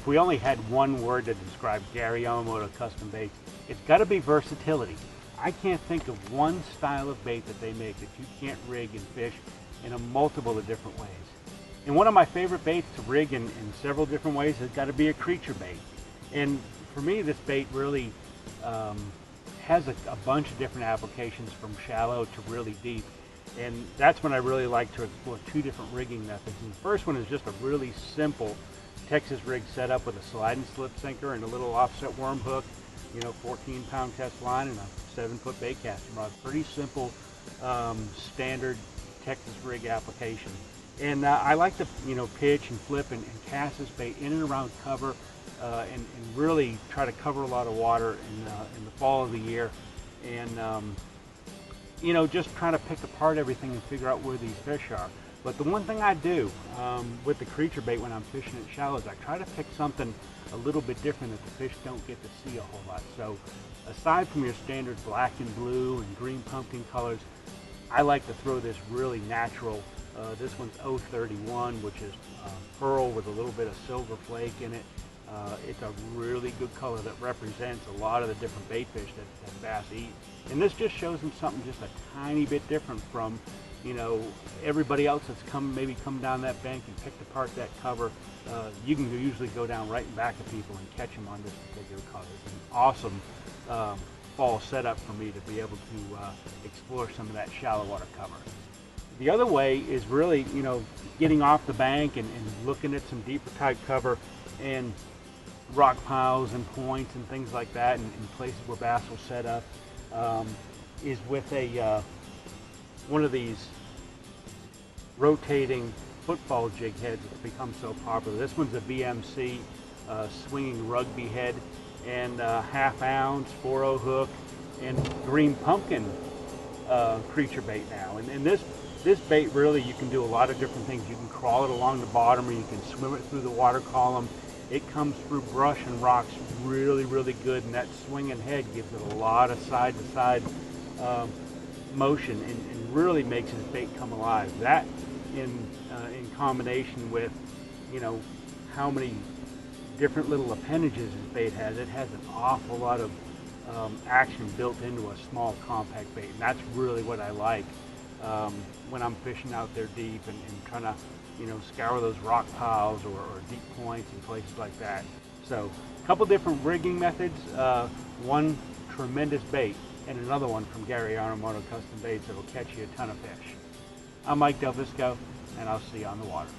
if we only had one word to describe Gary Yamamoto custom baits, it's got to be versatility. I can't think of one style of bait that they make that you can't rig and fish in a multiple of different ways. And one of my favorite baits to rig in several different ways has got to be a Kreature bait. And for me, this bait really has a bunch of different applications from shallow to really deep. And that's when I really like to explore two different rigging methods. And the first one is just a really simple Texas rig setup with a slide and slip sinker and a little offset worm hook, 14-pound test line and a 7-foot bait casting rod. Pretty simple, standard Texas rig application. And I like to, pitch and flip and cast this bait in and around cover and really try to cover a lot of water in the fall of the year. And just trying to pick apart everything and figure out where these fish are. But the one thing I do with the Kreature bait when I'm fishing at shallow is I try to pick something a little bit different that the fish don't get to see a whole lot. So aside from your standard black and blue and green pumpkin colors, I like to throw this really natural, this one's 031, which is pearl with a little bit of silver flake in it. It's a really good color that represents a lot of the different bait fish that bass eat. And this just shows them something just a tiny bit different from, everybody else that's maybe come down that bank and picked apart that cover. You can usually go down right in back of people and catch them on this particular color. It's an awesome fall setup for me to be able to explore some of that shallow water cover. The other way is really, getting off the bank and looking at some deeper type cover and rock piles and points and things like that, and places where bass will set up, is with a one of these rotating football jig heads that's become so popular. This one's a BMC swinging rugby head, and 1/2 ounce 4/0 hook and green pumpkin Kreature bait now. And this bait really, you can do a lot of different things. You can crawl it along the bottom, or you can swim it through the water column. It comes through brush and rocks really, really good, and that swinging head gives it a lot of side-to-side motion and really makes his bait come alive. That in combination with, how many different little appendages his bait has. It has an awful lot of action built into a small compact bait, and that's really what I like when I'm fishing out there deep and trying to scour those rock piles or deep points and places like that. So a couple different rigging methods, one tremendous bait and another one from Gary Yamamoto Custom Baits that will catch you a ton of fish. I'm Mike DelVisco, and I'll see you on the water.